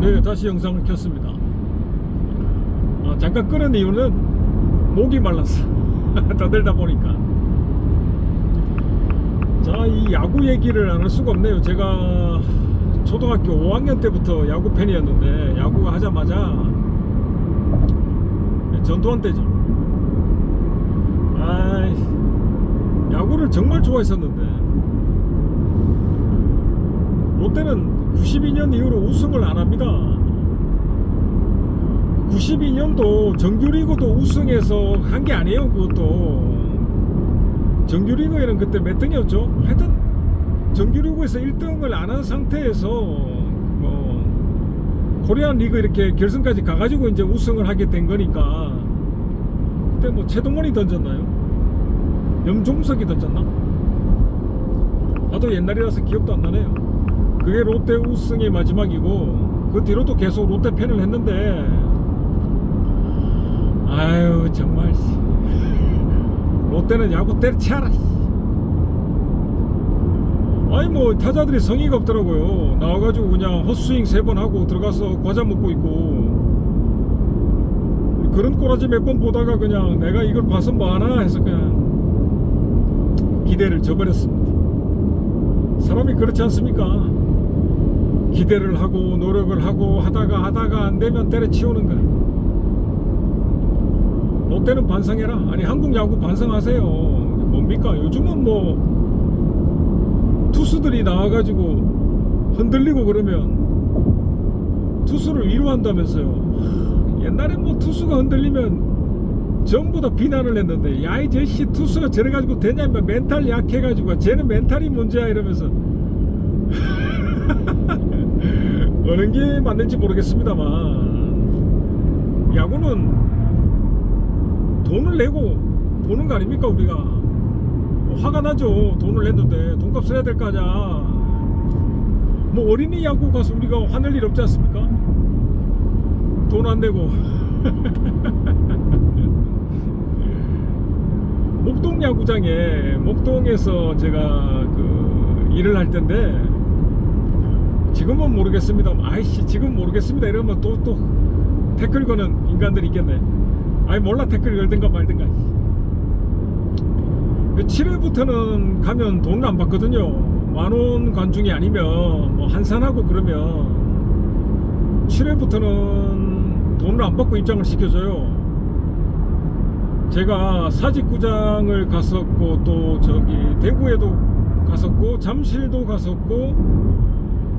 네, 다시 영상을 켰습니다. 잠깐 끄는 이유는 목이 말랐어. 떠들다 보니까. 자, 이 야구 얘기를 안 할 수가 없네요. 제가 초등학교 5학년 때부터 야구 팬이었는데, 야구가 하자마자 전두환 때죠. 야구를 정말 좋아했었는데, 롯데는 92년 이후로 우승을 안 합니다. 92년도 정규리그도 우승해서 한 게 아니에요. 그것도 정규리그에는 그때 몇 등이었죠? 하여튼 정규리그에서 1등을 안 한 상태에서 코리안 리그 이렇게 결승까지 가가지고 이제 우승을 하게 된 거니까. 그때 뭐 최동원이 던졌나요? 염종석이 던졌나? 나도 옛날이라서 기억도 안 나네요. 그게 롯데 우승의 마지막이고, 그 뒤로도 계속 롯데 팬을 했는데, 아유 정말 롯데는 야구 때려치워라. 아니 뭐 타자들이 성의가 없더라고요. 나와가지고 그냥 헛스윙 3번 하고 들어가서 과자 먹고 있고, 그런 꼬라지 몇 번 보다가 그냥 내가 이걸 봐서 뭐하나 해서 그냥 기대를 저버렸습니다. 사람이 그렇지 않습니까? 기대를 하고 노력을 하고 하다가 안 되면 때려치우는 거야. 롯데는 반성해라. 아니 한국 야구 반성하세요. 뭡니까? 요즘은 뭐 투수들이 나와가지고 흔들리고 그러면 투수를 위로한다면서요. 옛날엔 뭐 투수가 흔들리면 전부 다 비난을 했는데, 야 이 제씨 투수가 저래가지고 되냐면 멘탈 약해가지고 쟤는 멘탈이 문제야 이러면서 어느 게 맞는지 모르겠습니다만, 야구는 돈을 내고 보는 거 아닙니까? 우리가 화가 나죠. 돈을 냈는데 돈값을 해야 될 거 아니야. 뭐 어린이 야구 가서 우리가 화낼 일 없지 않습니까? 돈 안 내고. 목동 야구장에, 목동에서 제가 일을 할 텐데, 지금은 모르겠습니다. 아이씨 지금 모르겠습니다 이러면 또 태클 거는 인간들이 있겠네. 아이 몰라, 태클 걸든가 말든가. 7회부터는 가면 돈을 안 받거든요. 만원 관중이 아니면 뭐 한산하고 그러면 7회부터는 돈을 안 받고 입장을 시켜줘요. 제가 사직구장을 갔었고, 또 저기 대구에도 갔었고, 잠실도 갔었고,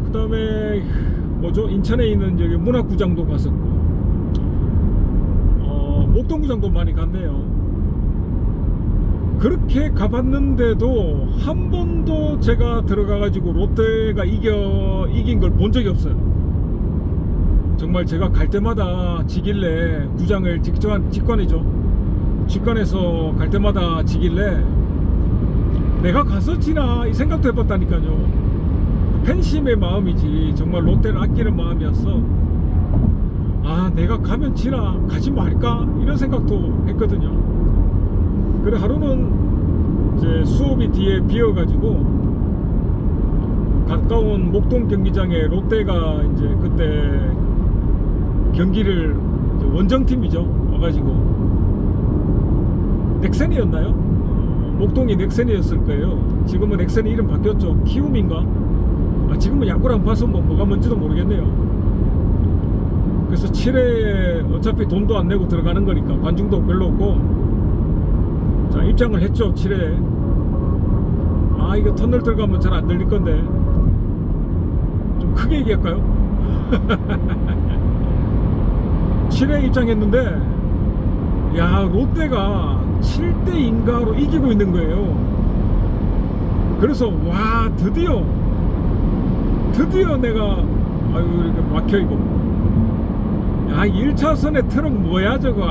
그 다음에 뭐죠, 인천에 있는 저기 문학구장도 갔었고, 목동구장도 많이 갔네요. 그렇게 가봤는데도 한 번도 제가 들어가가지고 롯데가 이긴 걸 본 적이 없어요. 정말 제가 갈 때마다 지길래, 구장을 직관에서 갈 때마다 지길래 내가 가서 지나 이 생각도 해봤다니까요. 팬심의 마음이지 정말 롯데를 아끼는 마음이었어. 내가 가면 지나 가지 말까 이런 생각도 했거든요. 그래 하루는 이제 수업이 뒤에 비어가지고 가까운 목동 경기장에 롯데가 이제 그때 경기를, 원정팀이죠, 와가지고 넥센이었나요? 목동이 넥센이었을 거예요. 지금은 넥센이 이름 바뀌었죠. 키움인가? 지금은 야구를 안 봐서 뭐가 뭔지도 모르겠네요. 그래서 7회 어차피 돈도 안 내고 들어가는 거니까 관중도 별로 없고, 자 입장을 했죠. 7회 이거 터널 들어가면 잘 안 들릴 건데 좀 크게 얘기할까요? 7회 입장했는데, 야 롯데가 7대2인가로 이기고 있는 거예요. 그래서 와 드디어 내가 이렇게 막혀 이거. 1차선에 트럭 뭐야 저거.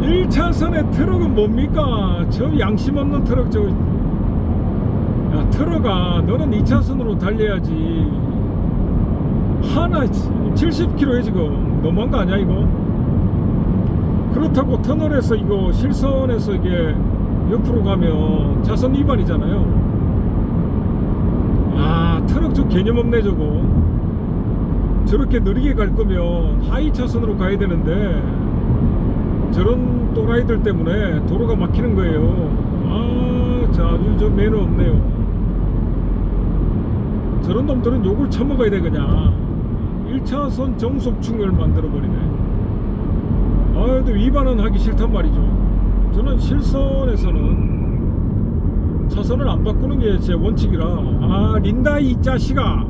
1차선에 트럭은 뭡니까? 저 양심 없는 트럭 저거. 야 트럭아, 너는 2차선으로 달려야지. 하나 70km에 지금 너무한 거 아니야 이거? 그렇다고 터널에서 이거 실선에서 이게 옆으로 가면 차선 위반이잖아요. 트럭 저 개념 없네 저거. 저렇게 느리게 갈 거면 하이 차선으로 가야 되는데 저런 또라이들 때문에 도로가 막히는 거예요. 아주 저 매너 없네요. 저런 놈들은 욕을 처먹어야 돼. 그냥 1차선 정속충을 만들어버리네. 근데 위반은 하기 싫단 말이죠. 저는 실선에서는 차선을 안 바꾸는 게 제 원칙이라. 린다 이 자식아,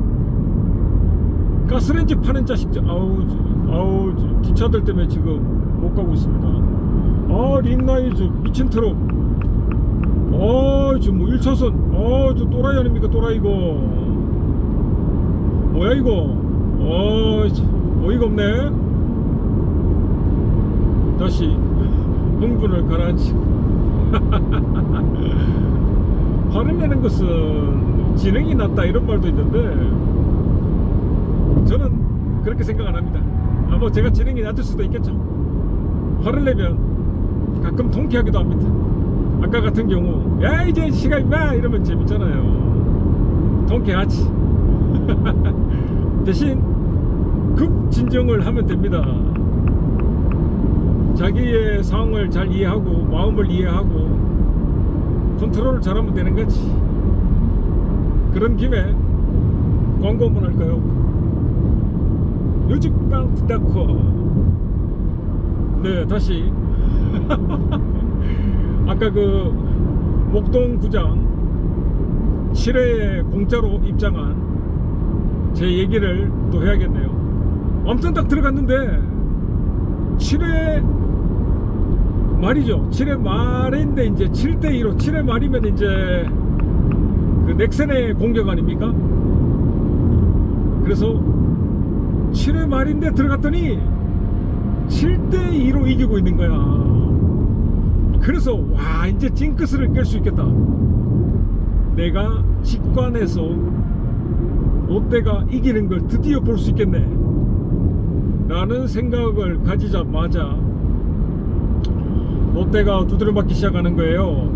가스레인지 파는 자식. 기차들 때문에 지금 못 가고 있습니다. 린나이 저 미친 트럭. 저 뭐 1차선. 저 또라이 아닙니까? 또라이 이거. 뭐야 이거? 어이가 없네. 다시 흥분을 가라앉히고. 화를 내는 것은 지능이 낮다 이런 말도 있는데 저는 그렇게 생각 안 합니다. 뭐 제가 지능이 낮을 수도 있겠죠. 화를 내면 가끔 통쾌하기도 합니다. 아까 같은 경우 야 이제 시간 임마 이러면 재밌잖아요. 통쾌하지. 대신 급진정을 하면 됩니다. 자기의 상황을 잘 이해하고 마음을 이해하고 컨트롤을 잘하면 되는 거지. 그런 김에 광고 한번 할까요? 뮤직방 닷컴. 네, 다시 아까 그 목동구장 7회에 공짜로 입장한 제 얘기를 또 해야겠네요. 아무튼 딱 들어갔는데 7회 말이죠. 7회 말인데 이제 7대2로 7회 말이면 이제 그 넥센의 공격 아닙니까? 그래서 7회 말인데 들어갔더니 7대2로 이기고 있는 거야. 그래서 와 이제 징크스를 깰 수 있겠다. 내가 직관해서 롯데가 이기는 걸 드디어 볼 수 있겠네 라는 생각을 가지자마자 롯데가 두드려 맞기 시작하는 거예요.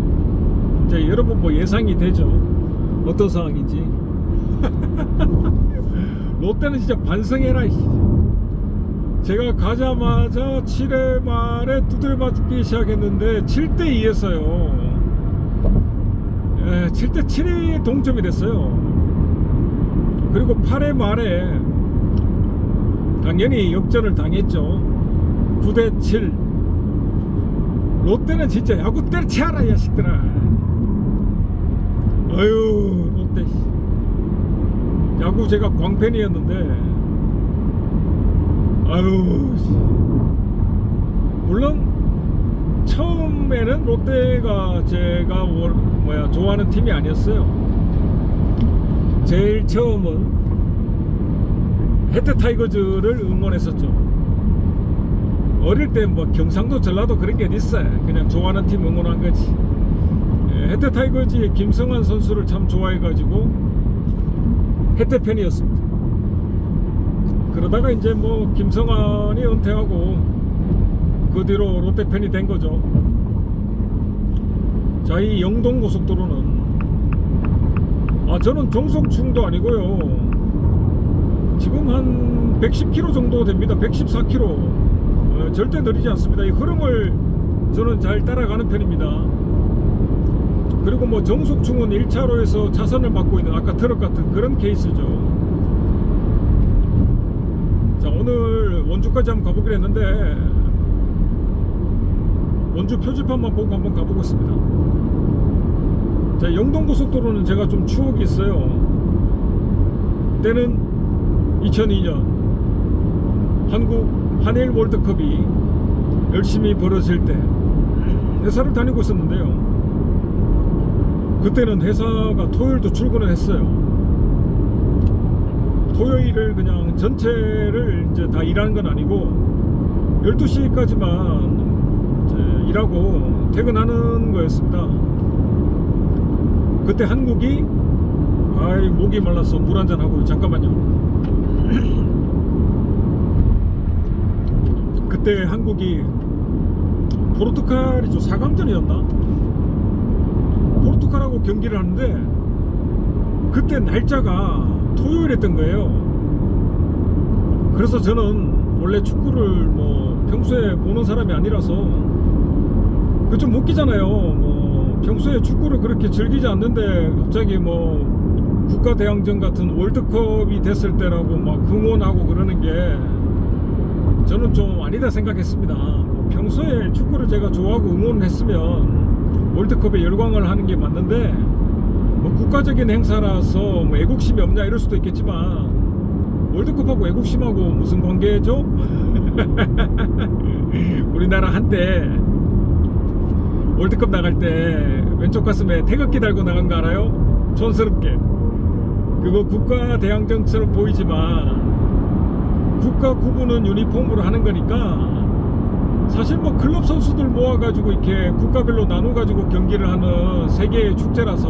이제 여러분 뭐 예상이 되죠. 어떤 상황인지. 롯데는 진짜 반성해라. 제가 가자마자 7회 말에 두드려 맞기 시작했는데 7대2였어요. 7대7이 동점이 됐어요. 그리고 8회 말에 당연히 역전을 당했죠. 9대7. 롯데는 진짜 야구 때려치아라 야식들아. 아유 롯데 야구 제가 광팬이었는데 아유 물론 처음에는 롯데가 제가 좋아하는 팀이 아니었어요. 제일 처음은 해태 타이거즈를 응원했었죠. 어릴 때 뭐 경상도 전라도 그런 게 있어요. 그냥 좋아하는 팀 응원한 거지. 해태 타이거즈의 김성환 선수를 참 좋아해가지고 해태 팬이었습니다. 그러다가 이제 뭐 김성환이 은퇴하고 그 뒤로 롯데 팬이 된 거죠. 자, 이 영동 고속도로는 저는 정속충도 아니고요. 지금 한 110km 정도 됩니다. 114km. 절대 느리지 않습니다. 이 흐름을 저는 잘 따라가는 편입니다. 그리고 뭐 정속충은 1차로에서 차선을 막고 있는 아까 트럭 같은 그런 케이스죠. 자, 오늘 원주까지 한번 가보기로 했는데 원주 표지판만 보고 한번 가보겠습니다. 자, 영동고속도로는 제가 좀 추억이 있어요. 때는 2002년 한국 한일 월드컵이 열심히 벌어질 때 회사를 다니고 있었는데요. 그때는 회사가 토요일도 출근을 했어요. 토요일을 그냥 전체를 이제 다 일하는 건 아니고 12시까지만 이제 일하고 퇴근하는 거였습니다. 그때 한국이 목이 말라서 물 한잔 하고 잠깐만요. 그때 한국이 포르투갈이죠. 4강전이었나? 포르투갈하고 경기를 하는데 그때 날짜가 토요일이었던 거예요. 그래서 저는 원래 축구를 뭐 평소에 보는 사람이 아니라서 그 좀 웃기잖아요. 뭐 평소에 축구를 그렇게 즐기지 않는데 갑자기 뭐 국가대항전 같은 월드컵이 됐을 때라고 막 응원하고 그러는 게 저는 좀 아니다 생각했습니다. 뭐 평소에 축구를 제가 좋아하고 응원했으면 월드컵에 열광을 하는 게 맞는데 뭐 국가적인 행사라서 뭐 애국심이 없냐 이럴 수도 있겠지만 월드컵하고 애국심하고 무슨 관계죠? 우리나라 한때 월드컵 나갈 때 왼쪽 가슴에 태극기 달고 나간 거 알아요? 촌스럽게. 그거 국가대항전처럼 보이지만 국가 구분은 유니폼으로 하는 거니까 사실 뭐 클럽 선수들 모아가지고 이렇게 국가별로 나눠가지고 경기를 하는 세계의 축제라서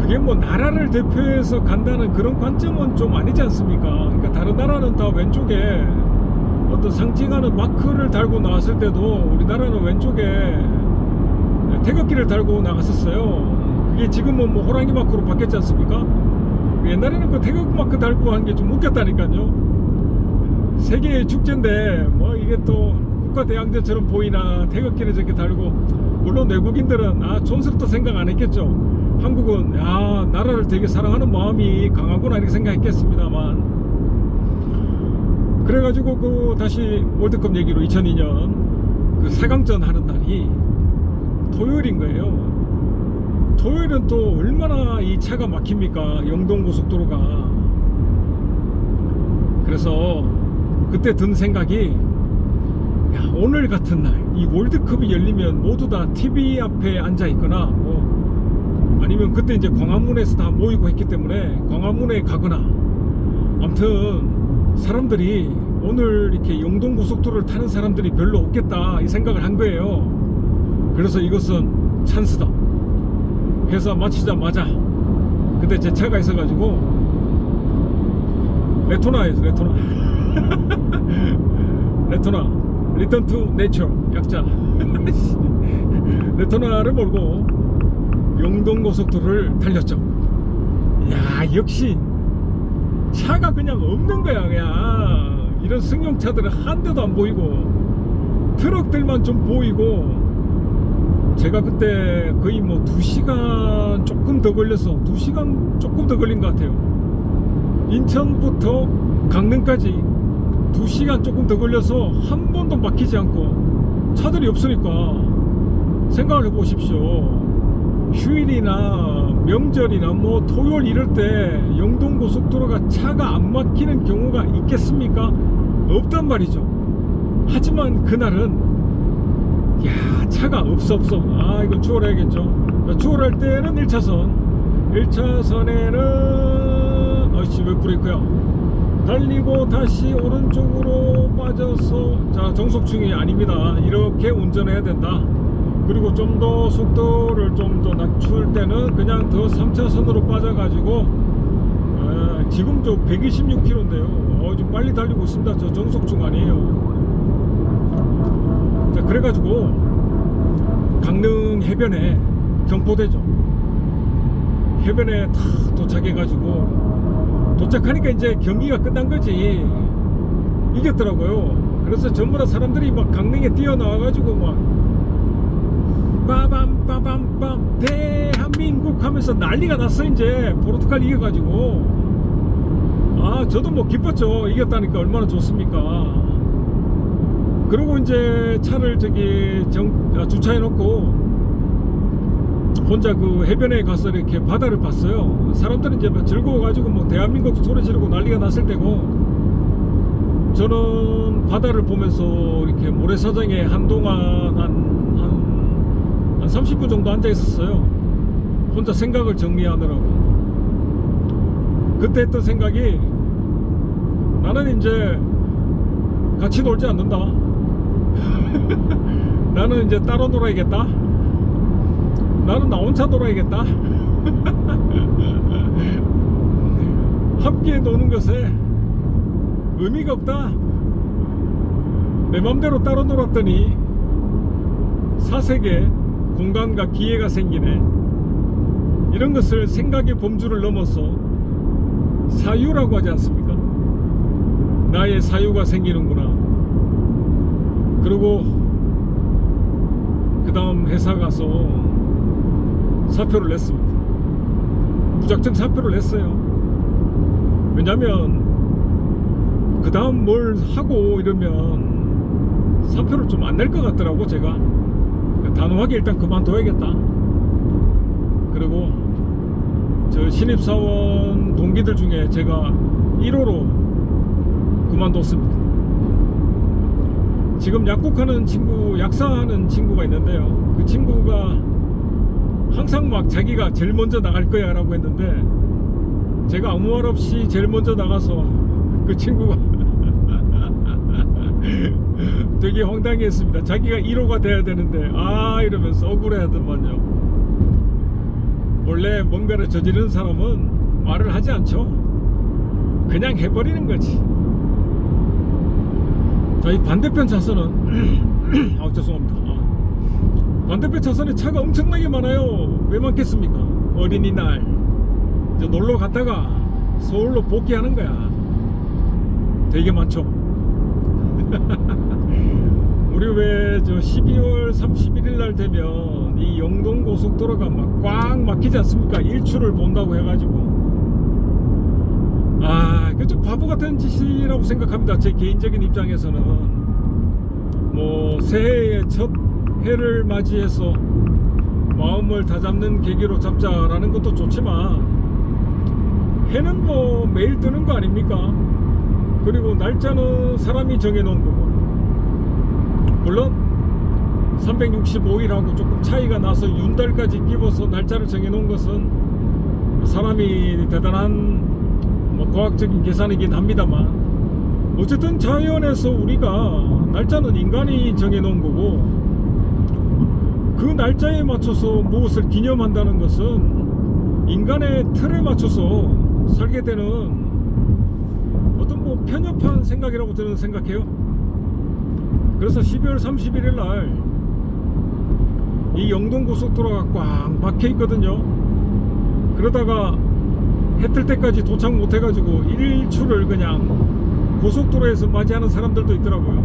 그게 뭐 나라를 대표해서 간다는 그런 관점은 좀 아니지 않습니까? 그러니까 다른 나라는 다 왼쪽에 어떤 상징하는 마크를 달고 나왔을 때도 우리나라는 왼쪽에 태극기를 달고 나갔었어요. 그게 지금은 뭐 호랑이 마크로 바뀌었지 않습니까? 옛날에는 그 태극 마크 달고 한 게 좀 웃겼다니까요. 세계의 축제인데 뭐 이게 또 국가대항전처럼 보이나 태극기를 저렇게 달고, 물론 외국인들은 촌스럽다 생각 안 했겠죠. 한국은 나라를 되게 사랑하는 마음이 강하구나 이렇게 생각했겠습니다만, 그래가지고 그 다시 월드컵 얘기로 2002년 그 4강전 하는 날이 토요일인 거예요. 토요일은 또 얼마나 이 차가 막힙니까, 영동고속도로가. 그래서 그때 든 생각이, 오늘 같은 날 이 월드컵이 열리면 모두 다 TV 앞에 앉아 있거나 뭐 아니면 그때 이제 광화문에서 다 모이고 했기 때문에 광화문에 가거나, 아무튼 사람들이 오늘 이렇게 영동고속도로를 타는 사람들이 별로 없겠다 이 생각을 한 거예요. 그래서 이것은 찬스다. 회사 마치자마자 그때 제 차가 있어가지고 레토나에서 레토나 리턴 투 네이처 약자 레토나를 몰고 영동고속도로를 달렸죠. 역시 차가 그냥 없는 거야. 그냥 이런 승용차들은 한 대도 안 보이고 트럭들만 좀 보이고, 제가 그때 거의 뭐 2시간 조금 더 걸려서 2시간 조금 더 걸린 것 같아요. 인천부터 강릉까지 2시간 조금 더 걸려서 한 번도 막히지 않고, 차들이 없으니까 생각을 해보십시오. 휴일이나 명절이나 뭐 토요일 이럴 때 영동고속도로가 차가 안 막히는 경우가 있겠습니까? 없단 말이죠. 하지만 그날은 차가 없어. 이거 추월해야겠죠. 추월할 때는 1차선에는 왜 브레이크야. 달리고 다시 오른쪽으로 빠져서, 자, 정속중이 아닙니다. 이렇게 운전해야 된다. 그리고 좀 더 속도를 좀 더 낮출 때는 그냥 더 3차선으로 빠져가지고, 지금 저 126km인데요. 좀 빨리 달리고 있습니다. 저 정속중 아니에요. 자, 그래가지고 강릉 해변에, 경포대죠, 해변에 다 도착해가지고, 도착하니까 이제 경기가 끝난 거지. 이겼더라고요. 그래서 전부 다 사람들이 막 강릉에 뛰어나와가지고 막 빠밤 대한민국 하면서 난리가 났어. 이제 포르투갈 이겨가지고. 저도 뭐 기뻤죠. 이겼다니까 얼마나 좋습니까. 그리고 이제 차를 주차해 놓고 혼자 그 해변에 가서 이렇게 바다를 봤어요. 사람들은 이제 막 즐거워가지고 뭐 대한민국 소리 지르고 난리가 났을 때고, 저는 바다를 보면서 이렇게 모래사장에 한동안 한 30분 정도 앉아 있었어요. 혼자 생각을 정리하느라고. 그때 했던 생각이, 나는 이제 같이 놀지 않는다. 나는 이제 따로 놀아야겠다. 나는 나 혼자 놀아야겠다. 함께 노는 것에 의미가 없다. 내 맘대로 따로 놀았더니 사색에 공간과 기회가 생기네. 이런 것을 생각의 범주를 넘어서 사유라고 하지 않습니까? 나의 사유가 생기는구나. 그리고 그 다음 회사 가서 사표를 냈습니다. 무작정 사표를 냈어요. 왜냐면 그 다음 뭘 하고 이러면 사표를 좀 안 낼 것 같더라고. 제가 그러니까 단호하게 일단 그만둬야겠다. 그리고 저 신입사원 동기들 중에 제가 1호로 그만뒀습니다. 지금 약국하는 친구, 약사하는 친구가 있는데요. 그 친구가 항상 막 자기가 제일 먼저 나갈 거야 라고 했는데, 제가 아무 말 없이 제일 먼저 나가서 그 친구가 되게 황당했습니다. 자기가 1호가 돼야 되는데 이러면서 억울해하더만요. 원래 뭔가를 저지른 사람은 말을 하지 않죠. 그냥 해버리는 거지. 자, 이 반대편 차선은 죄송합니다. 반대편 차선에 차가 엄청나게 많아요. 왜 많겠습니까? 어린이날 이제 놀러 갔다가 서울로 복귀하는 거야. 되게 많죠. 우리 왜 저 12월 31일 날 되면 이 영동 고속도로가 막 꽉 막히지 않습니까? 일출을 본다고 해가지고. 그 좀 바보 같은 짓이라고 생각합니다. 제 개인적인 입장에서는. 뭐 새해의 첫 해를 맞이해서 마음을 다잡는 계기로 잡자라는 것도 좋지만, 해는 뭐 매일 뜨는 거 아닙니까? 그리고 날짜는 사람이 정해놓은 거고, 물론 365일하고 조금 차이가 나서 윤달까지 끼워서 날짜를 정해놓은 것은 사람이 대단한 뭐 과학적인 계산이긴 합니다만, 어쨌든 자연에서 우리가 날짜는 인간이 정해놓은 거고, 그 날짜에 맞춰서 무엇을 기념한다는 것은 인간의 틀에 맞춰서 살게 되는 어떤 뭐 편협한 생각이라고 저는 생각해요. 그래서 12월 31일 날 이 영동고속도로가 꽉 막혀 있거든요. 그러다가 해 뜰 때까지 도착 못 해가지고 일출을 그냥 고속도로에서 맞이하는 사람들도 있더라고요.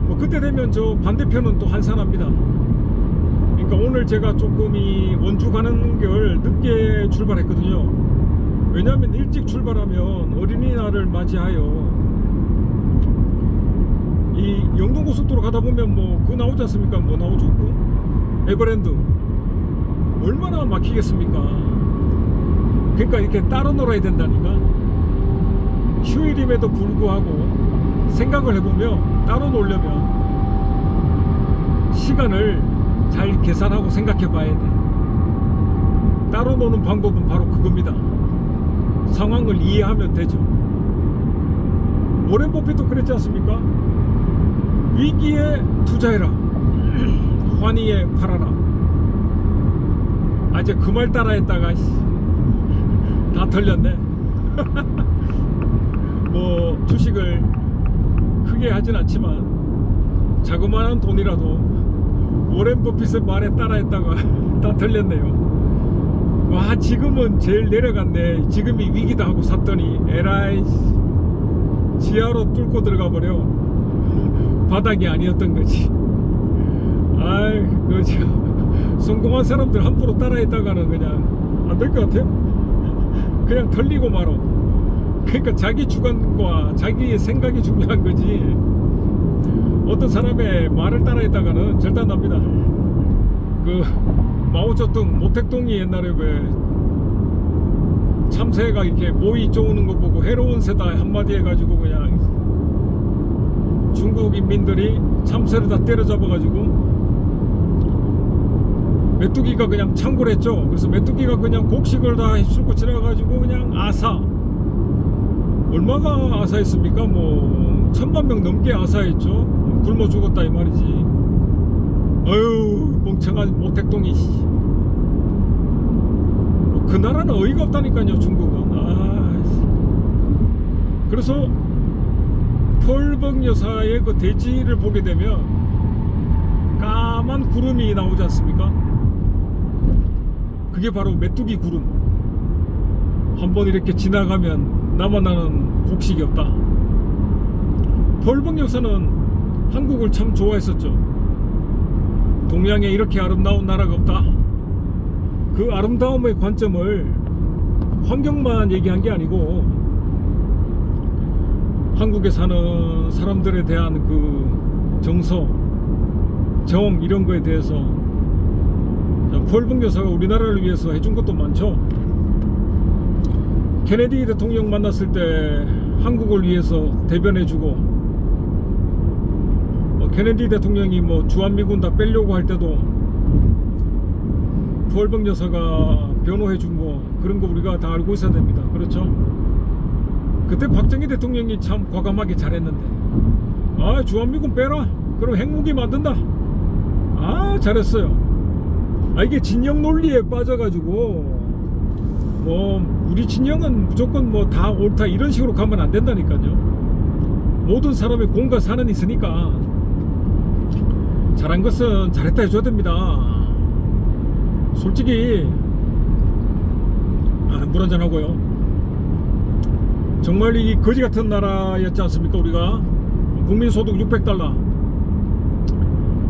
뭐 그때 되면 저 반대편은 또 한산합니다. 그러니까 오늘 제가 조금 이 원주 가는 걸 늦게 출발했거든요. 왜냐하면 일찍 출발하면 어린이날을 맞이하여 이 영동고속도로 가다 보면 뭐 그거 나오지 않습니까? 뭐 나오죠? 에버랜드 얼마나 막히겠습니까? 그러니까 이렇게 따로 놀아야 된다니까. 휴일임에도 불구하고 생각을 해보면 따로 놀려면 시간을 잘 계산하고 생각해 봐야 돼. 따로 노는 방법은 바로 그겁니다. 상황을 이해하면 되죠. 워렌 버핏도 그랬지 않습니까? 위기에 투자해라, 환희에 팔아라. 이제 그 말 따라했다가 다 털렸네. 뭐 주식을 크게 하진 않지만 자그마한 돈이라도 워렌 버핏의 말에 따라했다가 다 털렸네요. 와, 지금은 제일 내려갔네. 지금이 위기다 하고 샀더니 에라이, 지하로 뚫고 들어가 버려. 바닥이 아니었던 거지. 그죠. 성공한 사람들 함부로 따라했다가는 그냥 안 될 것 같아요. 그냥 털리고 말어. 그러니까 자기 주관과 자기의 생각이 중요한 거지. 어떤 사람의 말을 따라했다가는 절대 안 납니다. 그 마오쩌둥, 모택동이 옛날에 왜 참새가 이렇게 모이 쪼우는 거 보고 해로운 새다 한마디 해가지고 그냥 중국 인민들이 참새를 다 때려잡아가지고 메뚜기가 그냥 창궐 했죠. 그래서 메뚜기가 그냥 곡식을 다 휩쓸고 지나가가지고 그냥 아사. 얼마가 아사했습니까? 뭐 1000만 명 넘게 아사했죠. 굶어 죽었다 이 말이지. 어휴, 멍청한 모택동이. 그 나라는 어이가 없다니까요, 중국은. 그래서 펄벅 여사의 그 대지를 보게 되면 까만 구름이 나오지 않습니까? 그게 바로 메뚜기 구름. 한번 이렇게 지나가면 나만 아는 곡식이 없다. 펄봉 여사는 한국을 참 좋아했었죠. 동양에 이렇게 아름다운 나라가 없다. 그 아름다움의 관점을 환경만 얘기한 게 아니고 한국에 사는 사람들에 대한 그 정서, 정 이런 거에 대해서 펄봉 여사가 우리나라를 위해서 해준 것도 많죠. 케네디 대통령 만났을 때 한국을 위해서 대변해주고, 케네디 대통령이 뭐 주한미군 다 빼려고 할 때도 펄봉 여사가 변호해준 거, 그런 거 우리가 다 알고 있어야 됩니다. 그렇죠? 그때 박정희 대통령이 참 과감하게 잘했는데, 아 주한미군 빼라, 그럼 핵무기 만든다, 아 잘했어요. 아 이게 진영 논리에 빠져가지고 뭐 우리 진영은 무조건 뭐 다 옳다 이런 식으로 가면 안 된다니까요. 모든 사람의 공과 사는 있으니까 잘한 것은 잘했다 해줘야 됩니다. 솔직히 물 한잔 하고요. 정말 이 거지 같은 나라였지 않습니까? 우리가 국민소득 600달러,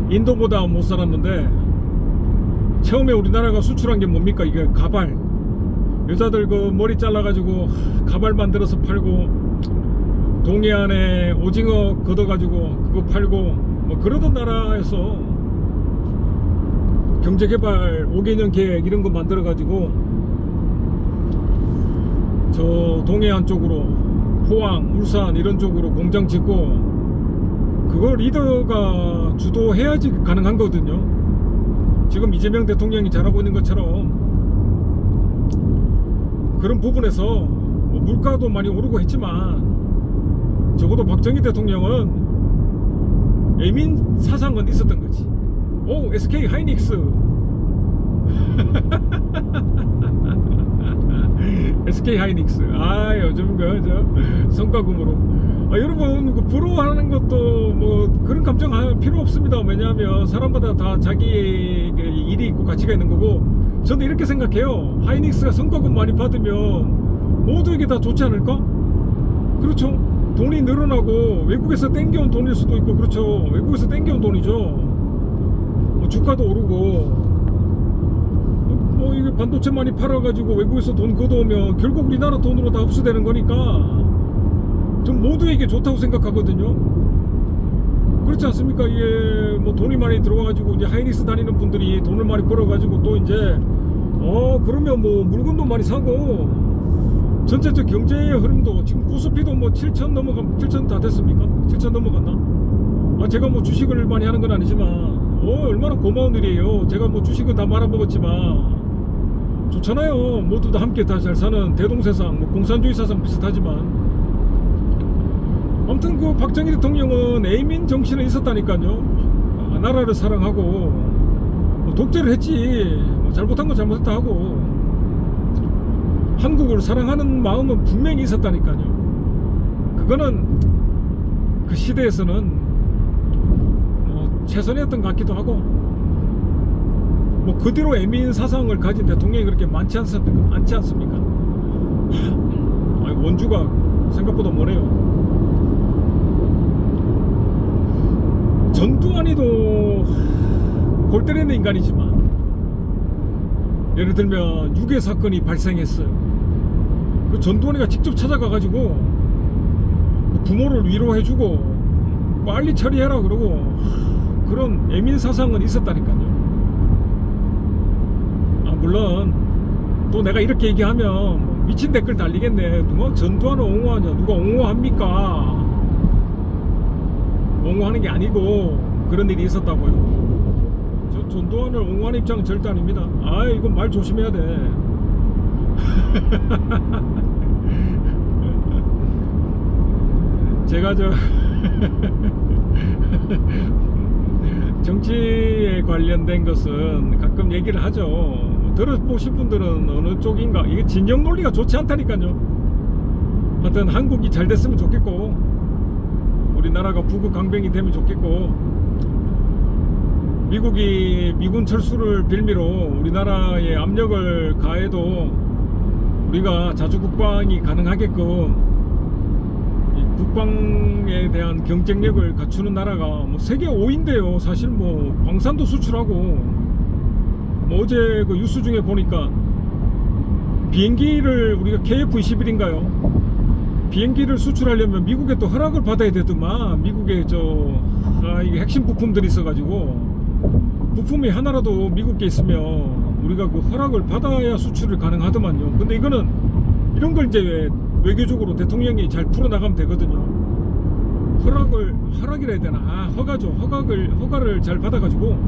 인도보다 못 살았는데 처음에 우리나라가 수출한 게 뭡니까? 이게 가발, 여자들 그 머리 잘라가지고 가발 만들어서 팔고, 동해안에 오징어 걷어가지고 그거 팔고 뭐 그러던 나라에서 경제개발 5개년 계획 이런 거 만들어가지고 저 동해안 쪽으로 포항, 울산 이런 쪽으로 공장 짓고, 그걸 리더가 주도해야지 가능한 거거든요. 지금 이재명 대통령이 잘하고 있는 것처럼 그런 부분에서 뭐 물가도 많이 오르고 했지만 적어도 박정희 대통령은 애민 사상은 있었던 거지. 오, SK 하이닉스 SK 하이닉스, 아 요즘 그 성과금으로, 여러분 그 부러워하는 것도 뭐 그런 감정 필요 없습니다. 왜냐하면 사람마다 다 자기의 일이 있고 가치가 있는 거고, 저는 이렇게 생각해요. 하이닉스가 성과금 많이 받으면 모두에게 다 좋지 않을까? 그렇죠. 돈이 늘어나고 외국에서 땡겨온 돈일 수도 있고, 그렇죠. 외국에서 땡겨온 돈이죠. 뭐 주가도 오르고, 뭐 이게 반도체 많이 팔아가지고 외국에서 돈 걷어오면 결국 우리나라 돈으로 다 흡수되는 거니까 전 모두에게 좋다고 생각하거든요. 그렇지 않습니까? 이게 뭐 돈이 많이 들어와가지고 이제 하이닉스 다니는 분들이 돈을 많이 벌어가지고 또 이제 그러면 뭐 물건도 많이 사고, 전체적 경제의 흐름도 지금 코스피도 뭐 7천 다 됐습니까? 7천 넘어갔나? 제가 뭐 주식을 많이 하는 건 아니지만 얼마나 고마운 일이에요. 제가 뭐 주식은 다 말아먹었지만 좋잖아요. 모두 다 함께 다 잘 사는 대동세상, 뭐 공산주의 사상 비슷하지만, 아무튼 그 박정희 대통령은 애민 정신은 있었다니까요. 나라를 사랑하고 뭐 독재를 했지, 뭐 잘못한 건 잘못했다 하고 한국을 사랑하는 마음은 분명히 있었다니까요. 그거는 그 시대에서는 최선이었던 것 같기도 하고, 뭐 그 뒤로 애민 사상을 가진 대통령이 그렇게 많지 않습니까? 원주가 생각보다 뭐래요. 전두환이도 골 때리는 인간이지만, 예를 들면 유괴 사건이 발생했어요. 그 전두환이가 직접 찾아가가지고 부모를 위로해주고 빨리 처리해라 그러고, 그런 애민 사상은 있었다니까요. 물론 또 내가 이렇게 얘기하면 미친 댓글 달리겠네. 누가 전두환을 옹호하냐, 누가 옹호합니까? 옹호하는 게 아니고 그런 일이 있었다고요. 저 전두환을 옹호하는 입장은 절대 아닙니다. 이건 말 조심해야 돼. 제가 정치에 관련된 것은 가끔 얘기를 하죠. 들어보신 분들은 어느 쪽인가, 이게 진영 논리가 좋지 않다니까요. 하여튼 한국이 잘 됐으면 좋겠고, 우리나라가 부국 강병이 되면 좋겠고, 미국이 미군 철수를 빌미로 우리나라에 압력을 가해도 우리가 자주 국방이 가능하게끔 이 국방에 대한 경쟁력을 갖추는 나라가 뭐 세계 5인데요. 사실 뭐 광산도 수출하고, 뭐 어제 그 뉴스 중에 보니까 비행기를 우리가 KF-21인가요? 비행기를 수출하려면 미국에 또 허락을 받아야 되더만. 미국에 이게 핵심 부품들이 있어가지고 부품이 하나라도 미국에 있으면 우리가 그 허락을 받아야 수출을 가능하더만요. 근데 이거는 이런 걸 이제 외교적으로 대통령이 잘 풀어나가면 되거든요. 허락이라 해야 되나? 허가죠. 허가를 잘 받아가지고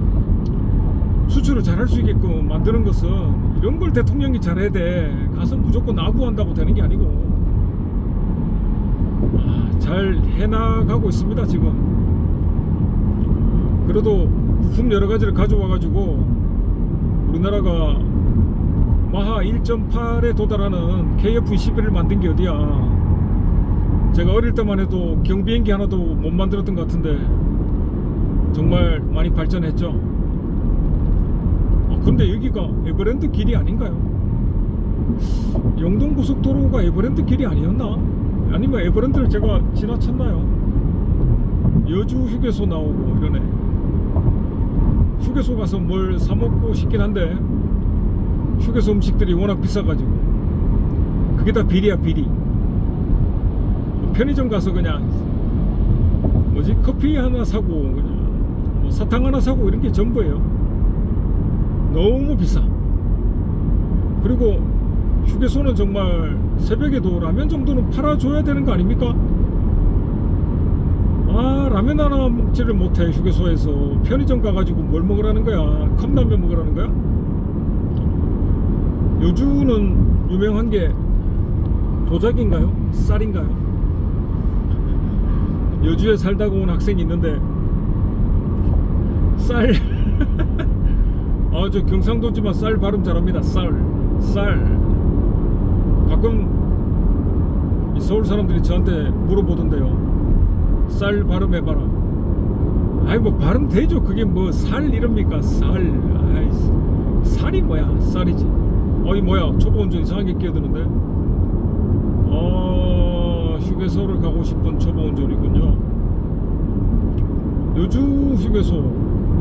수출을 잘 할 수 있게끔 만드는 것은 이런 걸 대통령이 잘해야 돼. 가서 무조건 아부한다고 되는 게 아니고. 잘 해나가고 있습니다 지금. 그래도 부품 여러 가지를 가져와 가지고 우리나라가 마하 1.8에 도달하는 KF-21을 만든 게 어디야. 제가 어릴 때만 해도 경비행기 하나도 못 만들었던 것 같은데 정말 많이 발전했죠. 근데 여기가 에버랜드 길이 아닌가요? 영동고속도로가 에버랜드 길이 아니었나? 아니면 에버랜드를 제가 지나쳤나요? 여주 휴게소 나오고 이러네. 휴게소 가서 뭘 사먹고 싶긴 한데 휴게소 음식들이 워낙 비싸가지고 그게 다 비리야 비리. 편의점 가서 그냥 커피 하나 사고 그냥 뭐 사탕 하나 사고 이런 게 전부예요. 너무 비싸. 그리고 휴게소는 정말 새벽에도 라면 정도는 팔아줘야 되는 거 아닙니까? 라면 하나 먹지를 못해. 휴게소에서 편의점 가가지고 뭘 먹으라는 거야? 컵라면 먹으라는 거야? 여주는 유명한 게 도자기인가요? 쌀인가요? 여주에 살다가 온 학생이 있는데 쌀 저 경상도지만 쌀 발음 잘합니다. 쌀 가끔 이 서울 사람들이 저한테 물어보던데요. 쌀 발음해봐라. 뭐 발음 되죠. 그게 뭐 살 이럽니까? 살이 뭐야? 쌀이지. 이 뭐야? 초보 운전 이상하게 끼어드는데. 휴게소를 가고 싶은 초보 운전이군요. 여주 휴게소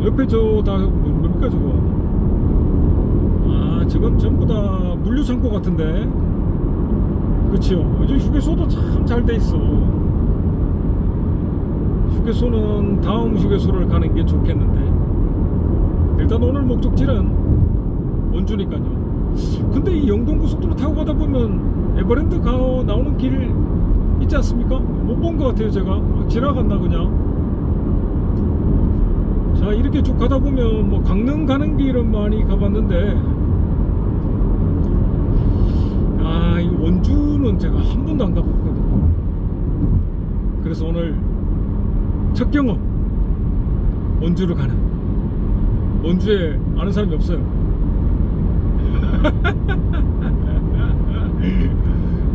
옆에 다 뭡니까 저거? 저건 전부 다 물류창고 같은데. 그치요? 요즘 휴게소도 참 잘 돼 있어. 휴게소는 다음 휴게소를 가는 게 좋겠는데. 일단 오늘 목적지는 원주니까요. 근데 이 영동고속도로 타고 가다 보면 에버랜드 나오는 길 있지 않습니까? 못 본 것 같아요 제가. 지나갔나 그냥. 자, 이렇게 쭉 가다 보면 뭐 강릉 가는 길은 많이 가봤는데 이 원주는 제가 한 번도 안 가봤거든요. 그래서 오늘 첫 경험 원주를 가는. 원주에 아는 사람이 없어요.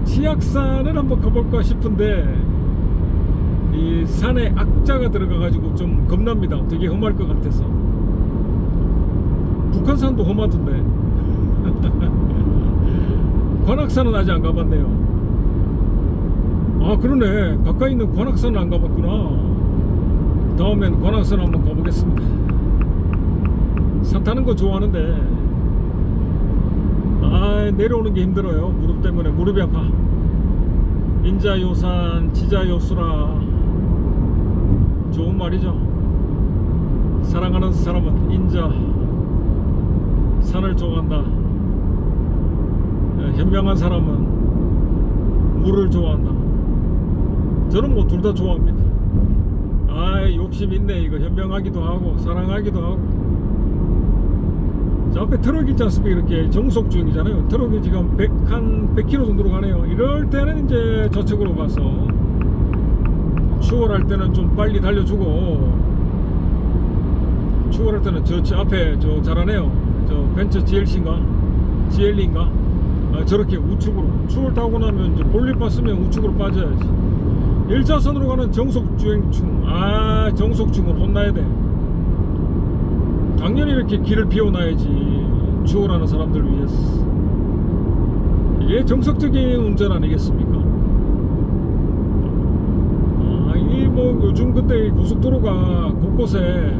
치악산을 한번 가볼까 싶은데 이 산에 악자가 들어가가지고 좀 겁납니다. 되게 험할 것 같아서. 북한산도 험하던데. 관악산은 아직 안 가봤네요. 그러네. 가까이 있는 관악산은 안 가봤구나. 다음엔 관악산 한번 가보겠습니다. 산 타는 거 좋아하는데 내려오는 게 힘들어요. 무릎 때문에. 무릎이 아파. 인자요산 지자요수라. 좋은 말이죠. 사랑하는 사람은 인자 산을 좋아한다. 현명한 사람은 물을 좋아한다. 저는 뭐 둘 다 좋아합니다. 욕심 있네 이거. 현명하기도 하고 사랑하기도 하고. 저 앞에 트럭 있지 않습니까? 이렇게 정속 주행이잖아요. 트럭이 지금 100km 정도로 가네요. 이럴 때는 이제 저쪽으로 가서 추월할 때는 좀 빨리 달려주고, 추월할 때는 저 앞에 잘하네요. 저 벤처 GL인가 저렇게 우측으로 추월 타고 나면 이제 볼륨 봤으면 우측으로 빠져야지. 1차선으로 가는 정속주행충. 정속충은 혼나야 돼. 당연히 이렇게 길을 비워놔야지. 추월하는 사람들 위해서. 이게 정석적인 운전 아니겠습니까? 이 뭐 요즘 근데 고속도로가 곳곳에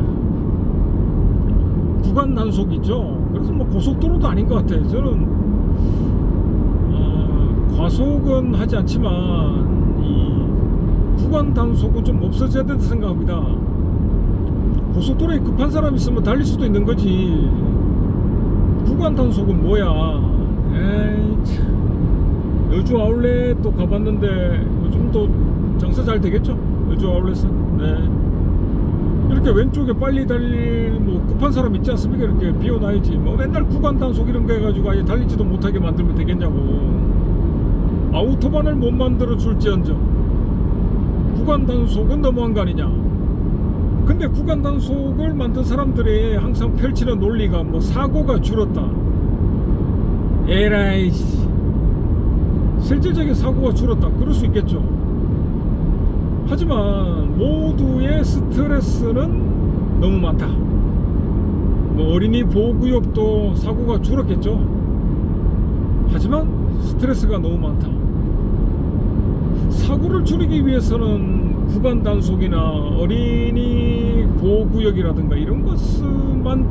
구간 단속 있죠. 그래서 뭐 고속도로도 아닌 것 같아요. 저는 과속은 하지 않지만 이 구간 단속은 좀 없어져야 된다 생각합니다. 고속도로에 급한 사람 있으면 달릴 수도 있는 거지. 구간 단속은 뭐야? 에이 참. 여주 아울렛 또 가봤는데 요즘도 장사 잘 되겠죠? 여주 아울렛은. 네. 이렇게 왼쪽에 빨리 달릴 뭐 급한 사람 있지 않습니까? 이렇게 비워놔야지. 뭐 맨날 구간 단속 이런 거 해가지고 아예 달리지도 못하게 만들면 되겠냐고. 아우토반을 못 만들어 줄지언정 구간 단속은 너무한 거 아니냐. 근데 구간 단속을 만든 사람들이 항상 펼치는 논리가 뭐 사고가 줄었다. 에라이 실질적인 사고가 줄었다. 그럴 수 있겠죠. 하지만 모두의 스트레스는 너무 많다. 뭐 어린이 보호구역도 사고가 줄었겠죠. 하지만 스트레스가 너무 많다. 사고를 줄이기 위해서는 구간 단속이나 어린이 보호구역이라든가 이런 것만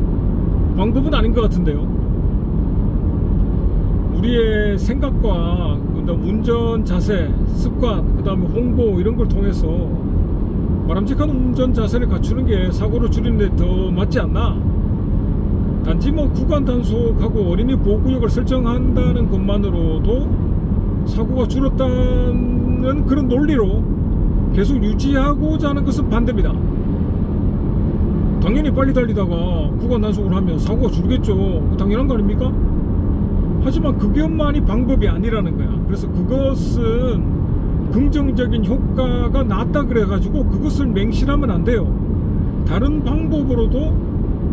방법은 아닌 것 같은데요. 우리의 생각과 운전 자세, 습관, 그 다음에 홍보 이런 걸 통해서 바람직한 운전 자세를 갖추는 게 사고를 줄이는 데 더 맞지 않나? 단지 뭐 구간 단속하고 어린이 보호구역을 설정한다는 것만으로도 사고가 줄었다는 그런 논리로 계속 유지하고자 하는 것은 반대입니다. 당연히 빨리 달리다가 구간 단속을 하면 사고가 줄겠죠. 당연한 거 아닙니까? 하지만 그것만이 방법이 아니라는 거야. 그래서 그것은 긍정적인 효과가 낫다 그래가지고 그것을 맹신하면 안 돼요. 다른 방법으로도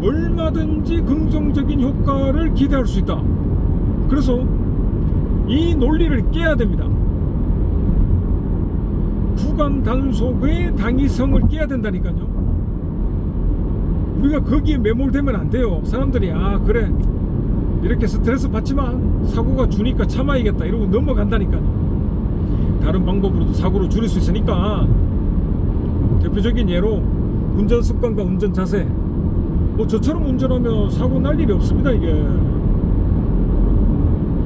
얼마든지 긍정적인 효과를 기대할 수 있다. 그래서 이 논리를 깨야 됩니다. 구간 단속의 당위성을 깨야 된다니까요. 우리가 거기에 매몰되면 안 돼요. 사람들이 그래 이렇게 스트레스 받지만 사고가 주니까 참아야겠다 이러고 넘어간다니까요. 다른 방법으로도 사고를 줄일 수 있으니까 대표적인 예로 운전 습관과 운전 자세. 뭐 저처럼 운전하면 사고 날 일이 없습니다. 이게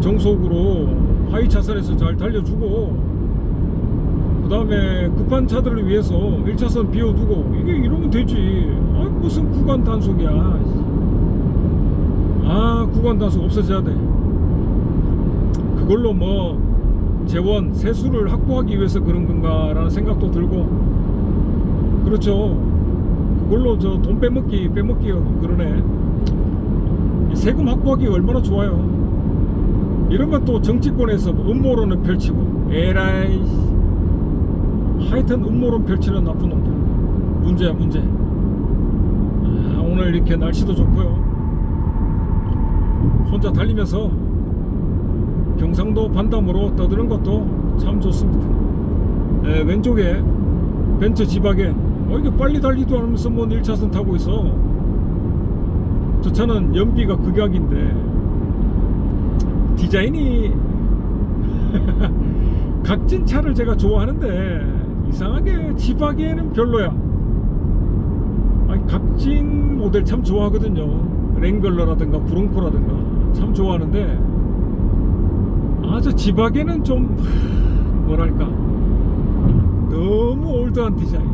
정속으로 하이 차선에서 잘 달려주고 그 다음에 급한 차들을 위해서 1차선 비워두고 이게 이러면 되지. 무슨 구간 단속이야. 구간 단속 없어져야 돼. 그걸로 뭐 재원, 세수를 확보하기 위해서 그런 건가 라는 생각도 들고 그렇죠. 그걸로 저 돈 빼먹기 그러네. 세금 확보하기 얼마나 좋아요. 이러면 또 정치권에서 음모론을 펼치고 에라이 하여튼 음모론 펼치는 나쁜 놈들. 문제야 문제. 오늘 이렇게 날씨도 좋고요. 혼자 달리면서 경상도 반담으로 떠드는 것도 참 좋습니다. 왼쪽에 벤츠 지바겐 이게 빨리 달리도 않으면서 뭐 1차선 타고 있어. 저 차는 연비가 극악인데 디자인이 각진 차를 제가 좋아하는데 이상하게 지바겐은 별로야. 각진 모델 참 좋아하거든요. 랭글러라든가 브롱코라든가 참 좋아하는데 저 지바겐은 좀 뭐랄까 너무 올드한 디자인.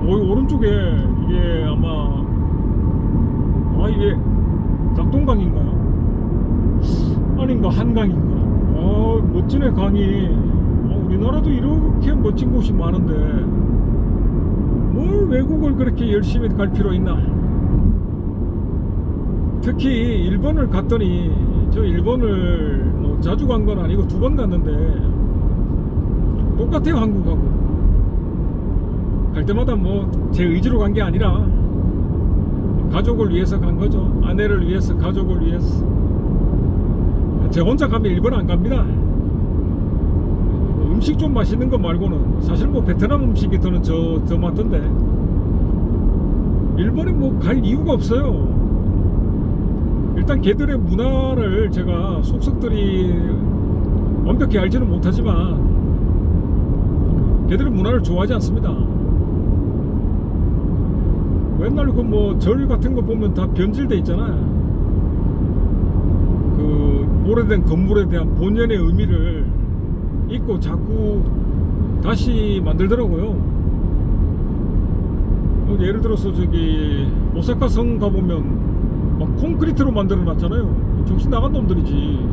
오른쪽에 이게 아마 이게 낙동강인가요? 아닌가 한강인가? 멋지네 강이. 우리나라도 이렇게 멋진 곳이 많은데 뭘 외국을 그렇게 열심히 갈 필요 있나? 특히 일본을 갔더니 저 일본을 뭐 자주 간 건 아니고 2번 갔는데 똑같아요. 한국하고 갈 때마다 뭐 제 의지로 간 게 아니라 가족을 위해서 간 거죠. 아내를 위해서, 가족을 위해서. 제 혼자 가면 일본 안 갑니다. 음식 좀 맛있는 거 말고는 사실 뭐 베트남 음식이 더 맞던데 일본에 뭐 갈 이유가 없어요. 일단 걔들의 문화를 제가 속속들이 완벽히 알지는 못하지만 걔들의 문화를 좋아하지 않습니다. 옛날 그 뭐 절 같은 거 보면 다 변질돼 있잖아요. 그 오래된 건물에 대한 본연의 의미를 잊고 자꾸 다시 만들더라고요. 예를 들어서 저기 오사카 성 가보면 막 콘크리트로 만들어 놨잖아요. 정신 나간 놈들이지.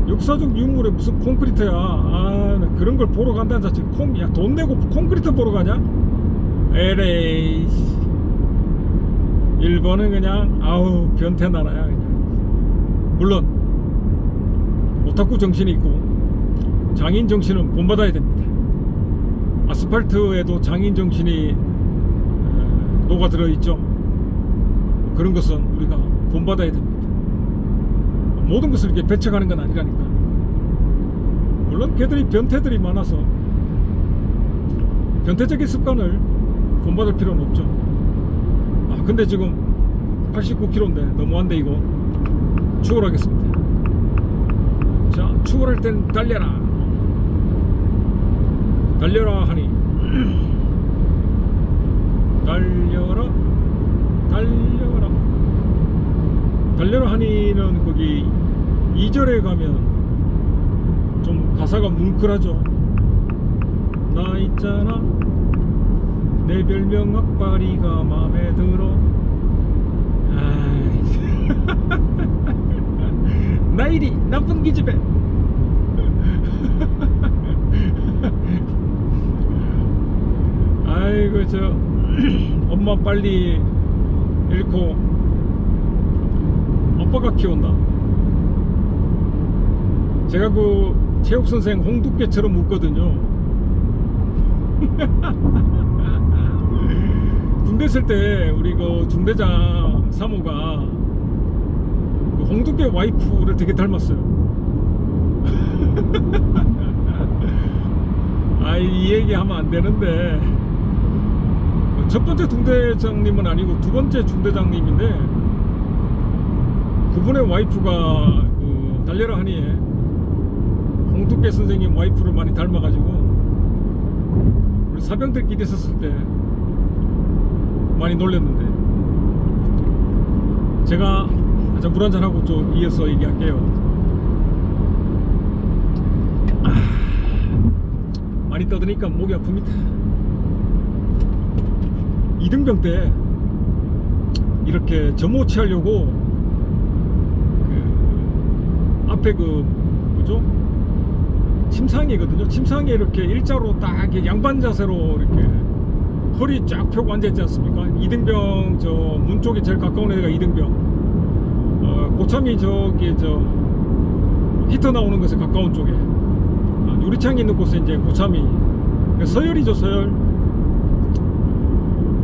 역사적 유물에 무슨 콘크리트야. 나 그런 걸 보러 간다는 자체 야 돈 내고 콘크리트 보러 가냐? 에레이. 일본은 그냥 아우 변태 나라야 그냥. 물론 오타쿠 정신이 있고 장인 정신은 본받아야 됩니다. 아스팔트에도 장인 정신이 녹아들어 있죠. 그런 것은 우리가 본받아야 됩니다. 모든 것을 이렇게 배척하는 건 아니라니까. 물론 걔들이 변태들이 많아서 변태적인 습관을 본받을 필요는 없죠. 근데 지금 89km인데 너무한데 이거. 추월하겠습니다. 자, 추월할 땐 달려라. 달려라 하니 달려라 달려라 달려라 하니는 거기 2절에 가면 좀 가사가 뭉클하죠. 나 있잖아 내 별명 악바리가 맘에 들어. 나 이리 나쁜 기집애. 아이고 저 엄마 빨리 잃고 아빠가 키운다. 제가 그 체육선생 홍두깨처럼 웃거든요. 군대 있을 때 우리 그 중대장 사모가 그 홍두깨 와이프를 되게 닮았어요. 이 얘기 하면 안 되는데 첫 번째 중대장님은 아니고 두 번째 중대장님인데 그분의 와이프가 그 달려라 하니에 홍두깨 선생님 와이프를 많이 닮아가지고 우리 사병들끼리 있었을 때 많이 놀렸는데 제가 물 한잔하고 좀 이어서 얘기할게요. 많이 떠드니까 목이 아픕니다. 이등병 때 이렇게 점호 취하려고 그 앞에 그 뭐죠? 침상이거든요. 침상에 이렇게 일자로 딱 양반 자세로 이렇게 허리 쫙 펴고 앉아있지 않습니까? 이등병 저 문 쪽에 제일 가까운 애가 이등병. 고참이 저기 저 히터 나오는 것에 가까운 쪽에 유리창이 있는 곳에 이제 고참이 서열이죠. 서열.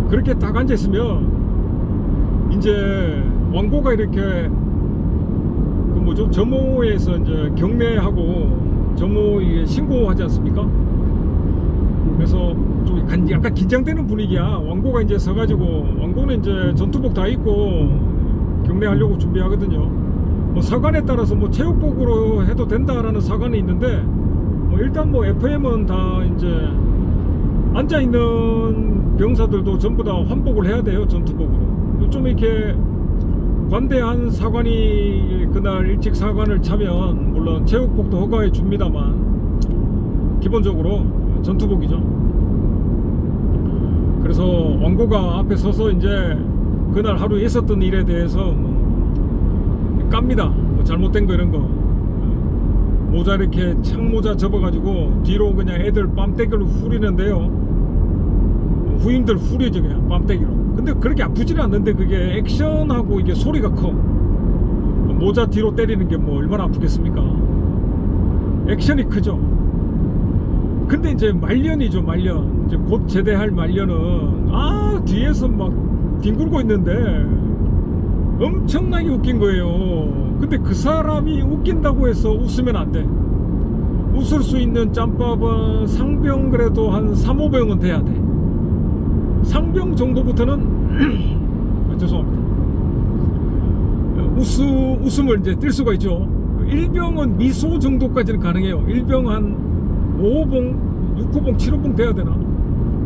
그렇게 딱 앉아있으면 이제 왕고가 이렇게 그 뭐죠? 점호에서 이제 경례하고 점호에 신고하지 않습니까? 그래서 좀 약간 긴장되는 분위기야. 왕고가 이제 서가지고 왕고는 이제 전투복 다 입고 경례하려고 준비하거든요. 뭐 사관에 따라서 뭐 체육복으로 해도 된다라는 사관이 있는데 뭐 일단 뭐 FM은 다 이제 앉아 있는 병사들도 전부 다 환복을 해야 돼요. 전투복으로. 좀 이렇게 관대한 사관이 그날 일찍 사관을 차면 물론 체육복도 허가해 줍니다만 기본적으로 전투복이죠. 그래서 왕고가 앞에 서서 이제 그날 하루 있었던 일에 대해서 뭐 깝니다. 뭐 잘못된 거 이런 거. 모자 이렇게 창모자 접어가지고 뒤로 그냥 애들 뺨때기로 후리는데요. 후임들 후리죠 그냥 뺨때기로. 근데 그렇게 아프지는 않는데 그게 액션하고 이게 소리가 커. 모자 뒤로 때리는 게 뭐 얼마나 아프겠습니까? 액션이 크죠. 근데 이제 말년이죠. 말년. 이제 곧 제대할 말년은 뒤에서 막 뒹굴고 있는데 엄청나게 웃긴 거예요. 근데 그 사람이 웃긴다고 해서 웃으면 안 돼. 웃을 수 있는 짬밥은 상병 그래도 한 3~5병은 돼야 돼. 상병 정도부터는 죄송합니다. 웃음을 이제 띌 수가 있죠. 일병은 미소 정도까지는 가능해요. 일병 한 5호봉, 6호봉, 7호봉 돼야 되나?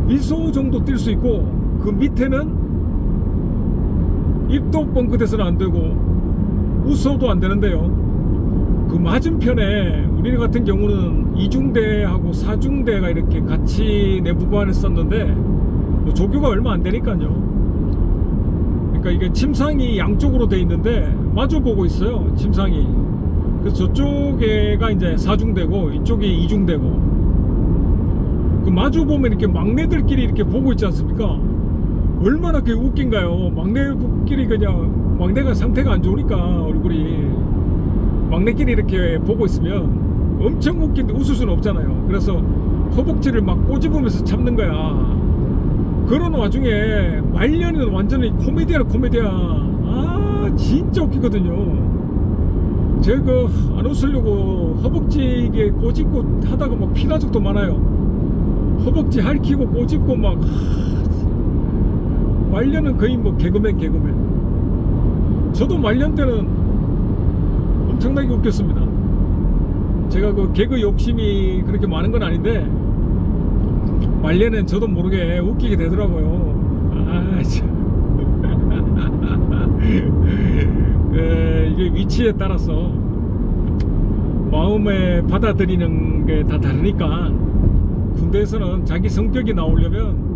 미소 정도 뛸 수 있고, 그 밑에는 입도 뻥긋해서는 안 되고 웃어도 안 되는데요. 그 맞은편에 우리 같은 경우는 2중대하고 4중대가 이렇게 같이 내무관을 썼는데 뭐 조교가 얼마 안 되니까요. 그러니까 이게 침상이 양쪽으로 돼 있는데 마주 보고 있어요. 침상이. 그래서 저쪽에가 이제 4중대고 이쪽이 2중대고, 그 마주 보면 이렇게 막내들끼리 이렇게 보고 있지 않습니까? 얼마나 그게 웃긴가요? 막내끼리 그냥, 막내가 상태가 안 좋으니까 얼굴이, 막내끼리 이렇게 보고 있으면 엄청 웃긴데 웃을 수는 없잖아요. 그래서 허벅지를 막 꼬집으면서 참는 거야. 그런 와중에 말년은 완전히 코미디야. 아 진짜 웃기거든요. 제가 안 웃으려고 허벅지 이게 꼬집고 하다가 막 피난 적도 많아요. 허벅지 핥히고 꼬집고 막. 말년은 거의 뭐 개그맨. 저도 말년 때는 엄청나게 웃겼습니다. 제가 그 개그 욕심이 그렇게 많은 건 아닌데 말년엔 저도 모르게 웃기게 되더라고요. 아 참. 이게 위치에 따라서 마음에 받아들이는 게 다 다르니까, 군대에서는 자기 성격이 나오려면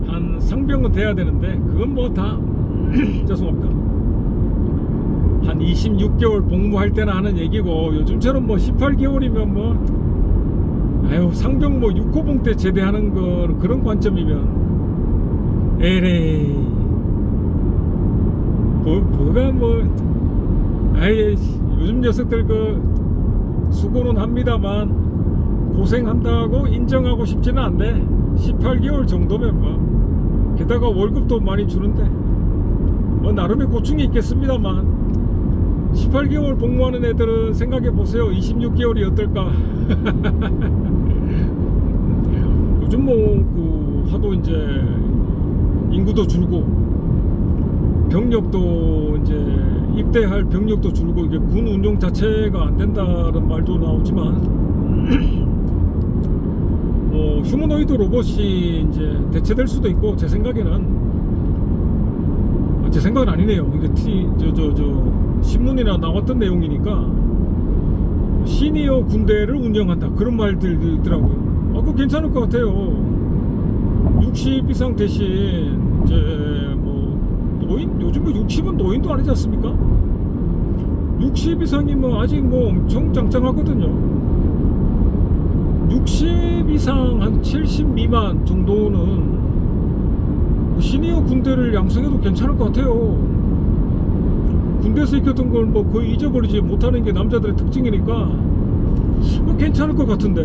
한 상병은 돼야 되는데 그건 뭐 다 죄송합니다. 한 26개월 복무할 때나 하는 얘기고, 요즘처럼 뭐 18개월이면 뭐 아유 상병 뭐 6호봉 때 제대하는 거 그런 관점이면 에레이 뭐가 뭐 아예 요즘 녀석들 그 수고는 합니다만 고생한다고 인정하고 싶지는 않네. 18개월 정도면 뭐, 게다가 월급도 많이 주는데 뭐 나름의 고충이 있겠습니다만 18개월 복무하는 애들은 생각해 보세요. 26개월이 어떨까. 요즘 뭐 그 하도 이제 인구도 줄고 병력도 이제 입대할 병력도 줄고, 이게 군 운용 자체가 안 된다는 말도 나오지만 뭐 휴머노이드 로봇이 이제 대체될 수도 있고, 제 생각은 아니네요. 이게 신문이나 나왔던 내용이니까 시니어 군대를 운영한다 그런 말들이 있더라고요. 그거 괜찮을 것 같아요. 60 이상 대신 이제 뭐 노인, 요즘 뭐 60은 노인도 아니지 않습니까? 60 이상이면 아직 뭐 엄청 짱짱하거든요. 60 이상 한 70 미만 정도는 시니어 군대를 양성해도 괜찮을 것 같아요. 군대에서 익혔던 걸 뭐 거의 잊어버리지 못하는 게 남자들의 특징이니까 뭐 괜찮을 것 같은데,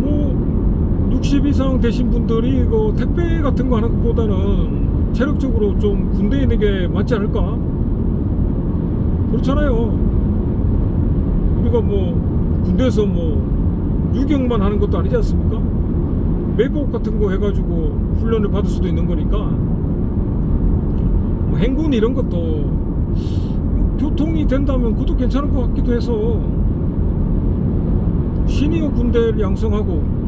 뭐 60 이상 되신 분들이 그 택배 같은 거 하는 것보다는 체력적으로 좀 군대에 있는 게 맞지 않을까? 그렇잖아요. 우리가 뭐 군대에서 뭐 유격만 하는 것도 아니지 않습니까? 매복 같은 거 해가지고 훈련을 받을 수도 있는 거니까, 뭐 행군 이런 것도 교통이 된다면 그것도 괜찮을 것 같기도 해서 시니어 군대를 양성하고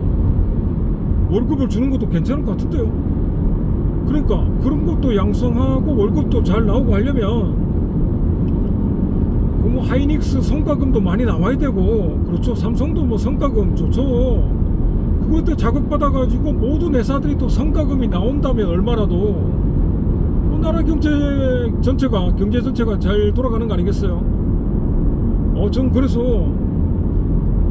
월급을 주는 것도 괜찮을 것 같은데요. 그러니까 그런 것도 양성하고 월급도 잘 나오고 하려면 뭐 하이닉스 성과금도 많이 나와야 되고, 그렇죠. 삼성도 뭐 성과금 좋죠. 그것도 자극받아가지고 모든 회사들이 또 성과금이 나온다면 얼마라도 나라 경제 전체가 잘 돌아가는 거 아니겠어요? 전 그래서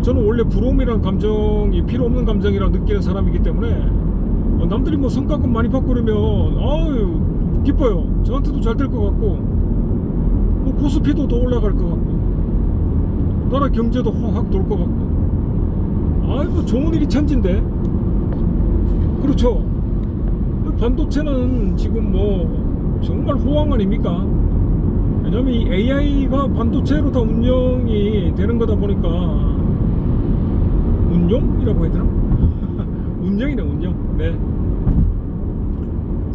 저는 원래 부러움이라는 감정이 필요 없는 감정이라 느끼는 사람이기 때문에 남들이 뭐 성과금 많이 받고 그러면 아유 기뻐요. 저한테도 잘 될 것 같고, 뭐 고스피도 더 올라갈 것 같고, 나라 경제도 확 돌 것 같고, 아이고 좋은 일이 천진데. 그렇죠. 반도체는 지금 뭐 정말 호황 아닙니까? 왜냐면 이 AI가 반도체로 다 운영이 되는 거다 보니까, 운용이라고 해야 되나? 운영이네, 운영. 네.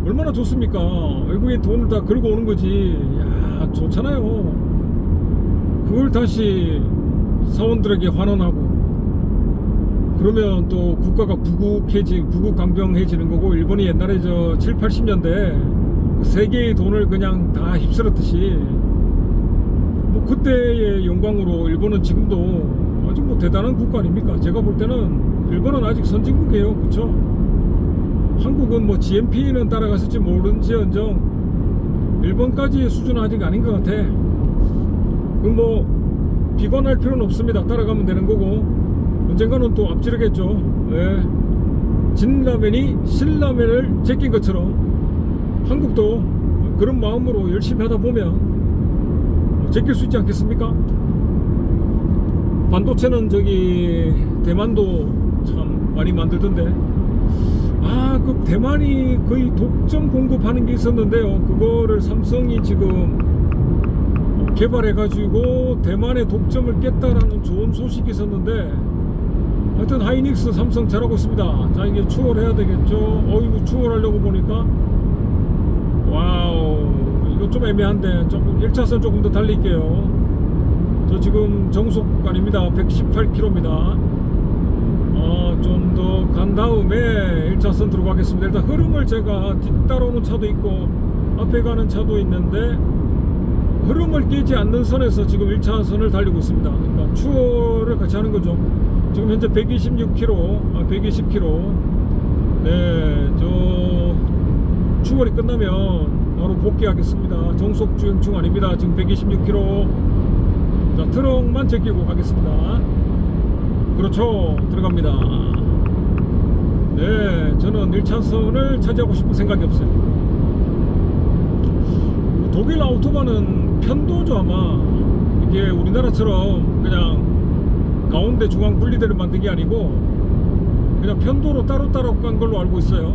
얼마나 좋습니까? 외국인 돈을 다 긁어 오는 거지. 야, 좋잖아요. 그걸 다시 사원들에게 환원하고, 그러면 또 국가가 구국강병해지는 거고, 일본이 옛날에 저 7, 80년대 세계의 돈을 그냥 다 휩쓸었듯이, 뭐 그때의 영광으로 일본은 지금도 아주 뭐 대단한 국가 아닙니까? 제가 볼 때는 일본은 아직 선진국이에요. 그쵸? 한국은 뭐 GNP는 따라갔을지 모르는지언정 일본까지의 수준은 아직 아닌 것 같아. 그 뭐 비관할 필요는 없습니다. 따라가면 되는 거고, 언젠가는 또 앞지르겠죠. 예. 진라면이 신라면을 제낀 것처럼 한국도 그런 마음으로 열심히 하다 보면 제낄 수 있지 않겠습니까? 반도체는 저기 대만도 참 많이 만들던데, 그 대만이 거의 독점 공급하는 게 있었는데요. 그거를 삼성이 지금 개발해가지고 대만의 독점을 깼다라는 좋은 소식이 있었는데, 하여튼 하이닉스 삼성 잘하고 있습니다. 자, 이게 추월해야 되겠죠. 어이구, 추월하려고 보니까 와우, 이거 좀 애매한데 조금 1차선 조금 더 달릴게요. 저 지금 정속 아닙니다. 118km입니다. 좀 더 간 다음에 1차선 들어가겠습니다. 일단 흐름을 제가 뒤따라오는 차도 있고 앞에 가는 차도 있는데, 흐름을 깨지 않는 선에서 지금 1차선을 달리고 있습니다. 그러니까 추월을 같이 하는 거죠. 지금 현재 126km, 120km. 네, 저 추월이 끝나면 바로 복귀하겠습니다. 정속 주행 중 아닙니다. 지금 126km. 자, 트럭만 제끼고 가겠습니다. 그렇죠, 들어갑니다. 네, 저는 1차선을 차지하고 싶은 생각이 없어요. 독일 아우토반은 편도죠. 아마 이게 우리나라처럼 그냥 가운데 중앙 분리대를 만든 게 아니고 그냥 편도로 따로따로 간 걸로 알고 있어요.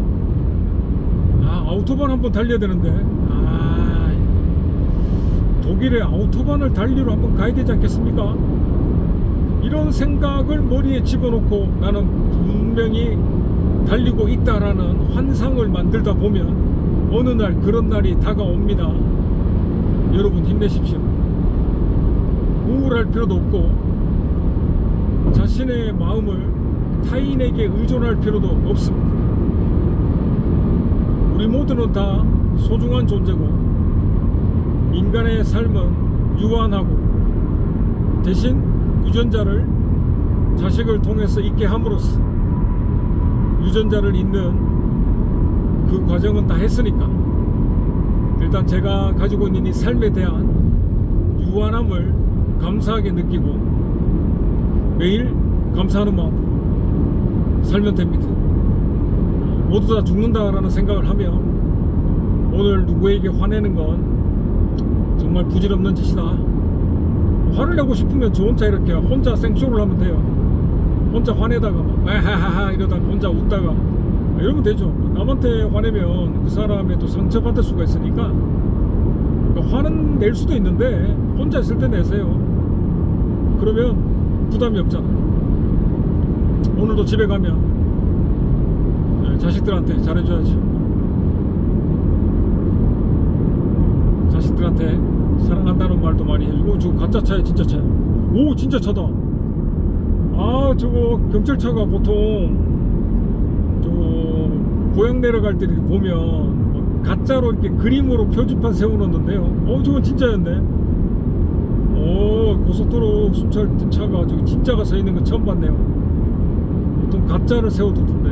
아우토반 한번 달려야 되는데, 독일의 아우토반을 달리러 한번 가야 되지 않겠습니까? 이런 생각을 머리에 집어넣고 나는 분명히 달리고 있다라는 환상을 만들다 보면 어느 날 그런 날이 다가옵니다. 여러분 힘내십시오. 우울할 필요도 없고 자신의 마음을 타인에게 의존할 필요도 없습니다. 우리 모두는 다 소중한 존재고, 인간의 삶은 유한하고, 대신 유전자를 자식을 통해서 있게 함으로써 유전자를 잇는 그 과정은 다 했으니까, 일단 제가 가지고 있는 이 삶에 대한 유한함을 감사하게 느끼고 매일 감사하는 마음으로 살면 됩니다. 모두 다 죽는다라는 생각을 하면 오늘 누구에게 화내는 건 정말 부질없는 짓이다. 화를 내고 싶으면 저 혼자 이렇게 혼자 생쇼를 하면 돼요. 혼자 화내다가 막 하하하 이러다가 혼자 웃다가 이러면 되죠. 남한테 화내면 그 사람의 또 상처받을 수가 있으니까, 그러니까 화는 낼 수도 있는데 혼자 있을 때 내세요. 그러면 부담이 없잖아요. 오늘도 집에 가면 자식들한테 잘해줘야지. 자식들한테 사랑한다는 말도 많이 해주고. 저 가짜 차야 진짜 차야. 오, 진짜 차다. 저거 경찰차가 보통 저 고향 내려갈 때 이렇게 보면 가짜로 이렇게 그림으로 표지판 세워놓는데요. 저건 진짜였네. 고속도로 순찰 차가 저기 진짜가 서 있는 거 처음 봤네요. 보통 가짜를 세워두던데.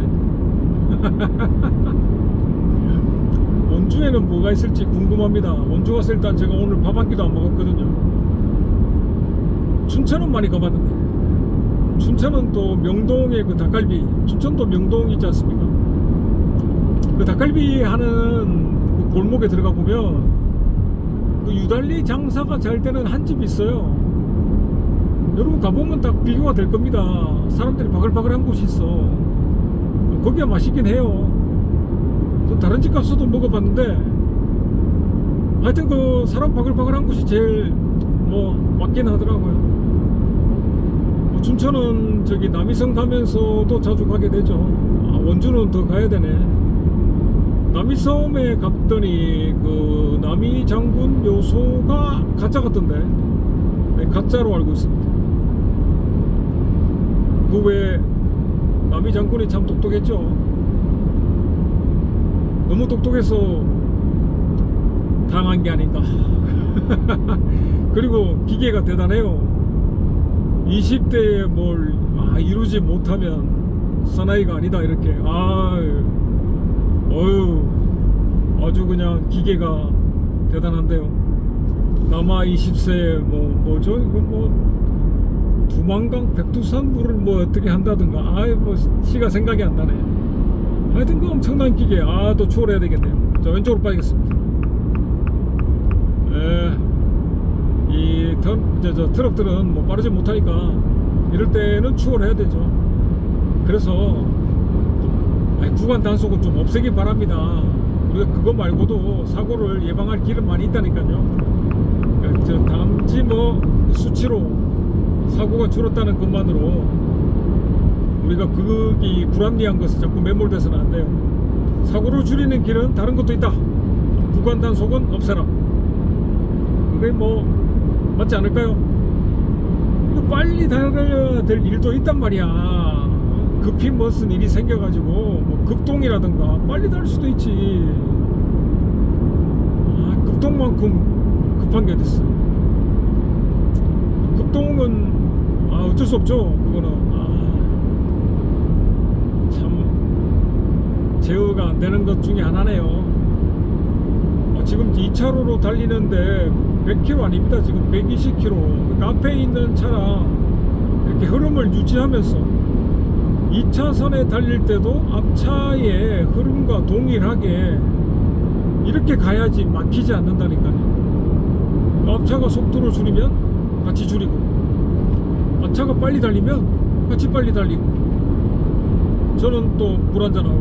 원주에는 뭐가 있을지 궁금합니다. 원주 갔을 일단 제가 오늘 밥 한 끼도 안 먹었거든요. 춘천은 많이 가봤는데, 춘천은 또 명동의 그 닭갈비, 춘천도 명동 있지 않습니까? 그 닭갈비 하는 그 골목에 들어가 보면 그 유달리 장사가 잘 되는 한 집이 있어요. 여러분 가보면 딱 비교가 될 겁니다. 사람들이 바글바글한 곳이 있어. 거기가 맛있긴 해요. 다른 집 가서도 먹어봤는데 하여튼 그 사람 바글바글한 곳이 제일 뭐 맞긴 하더라고요. 춘천은 저기 남이성 가면서도 자주 가게 되죠. 원주는 더 가야 되네. 남이섬에 갔더니 그 남이 장군 묘소가 가짜 같던데. 네, 가짜로 알고 있습니다. 그 외에 남이 장군이 참 똑똑했죠. 너무 똑똑해서 당한 게 아닌가. 그리고 기계가 대단해요. 20대에 뭘 이루지 못하면 사나이가 아니다 이렇게. 아주 그냥 기계가 대단한데요. 남아 20세에 뭐죠? 이거 뭐 두만강 백두산 물을 뭐 어떻게 한다든가. 뭐 시가 생각이 안 나네. 하여튼 그 엄청난 기계. 또 추월해야 되겠네요. 자, 왼쪽으로 빠지겠습니다. 이 트럭들은 뭐 빠르지 못하니까 이럴 때는 추월해야 되죠. 그래서 구간 단속은 좀 없애기 바랍니다. 우리가 그거 말고도 사고를 예방할 길은 많이 있다니까요. 단지 뭐 수치로 사고가 줄었다는 것만으로 우리가 그게 불합리한 것에 자꾸 매몰돼서는 안 돼요. 사고를 줄이는 길은 다른 것도 있다. 구간 단속은 없애라. 그게 뭐 맞지 않을까요? 빨리 달려야 될 일도 있단 말이야. 급히 무슨 일이 생겨가지고 뭐 급동이라든가 빨리 달 수도 있지. 급동만큼 급한 게 어딨어. 급동은 어쩔 수 없죠. 그거는 참 제어가 안 되는 것 중에 하나네요. 지금 2차로로 달리는데 100km 아닙니다. 지금 120km. 그러니까 앞에 있는 차랑 이렇게 흐름을 유지하면서 2차선에 달릴 때도 앞차의 흐름과 동일하게 이렇게 가야지 막히지 않는다니까요. 앞차가 속도를 줄이면 같이 줄이고, 앞차가 빨리 달리면 같이 빨리 달리고, 저는 또 물 한잔 하고.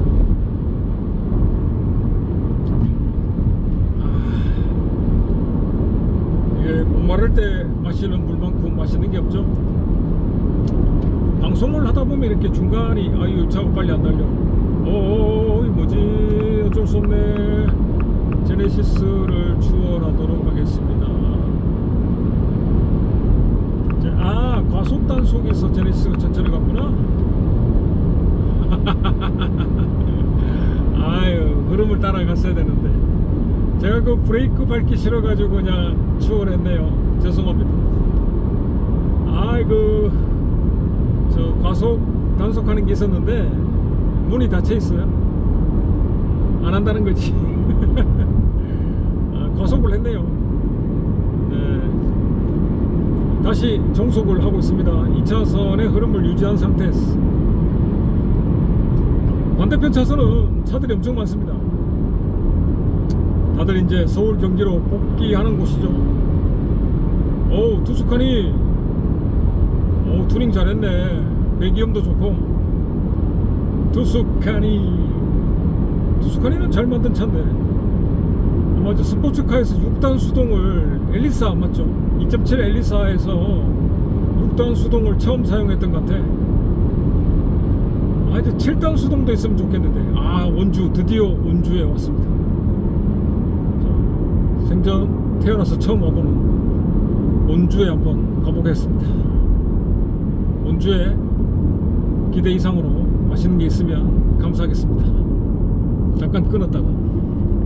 이게 목마를 때 마시는 물만큼 맛있는 게 없죠. 방송을 하다 보면 이렇게 중간이 이 차가 빨리 안 달려. 이 뭐지? 어쩔 수 없네. 제네시스를 추월하도록 하겠습니다. 과속 단속에서 제네시스가 천천히 갔구나. 흐름을 따라갔어야 되는데 제가 그 브레이크 밟기 싫어가지고 그냥 추월했네요. 죄송합니다. 저 과속 단속하는 게 있었는데 문이 닫혀 있어요. 안 한다는 거지. 과속을 했네요. 다시 정속을 하고 있습니다. 2차선의 흐름을 유지한 상태에서 반대편 차선은 차들이 엄청 많습니다. 다들 이제 서울 경기로 복귀하는 곳이죠. 투스카니 튜닝 잘했네. 배기음도 좋고. 투스카니는 잘 만든 차인데 아마 스포츠카에서 6단 수동을 엘리사 맞죠? 2.7 엘리사에서 6단 수동을 처음 사용했던 것 같아. 이제 7단 수동도 있으면 좋겠는데. 원주, 드디어 원주에 왔습니다. 자, 생전 태어나서 처음 와보는 원주에 한번 가보겠습니다. 원주에 기대 이상으로 맛있는 게 있으면 감사하겠습니다. 잠깐 끊었다가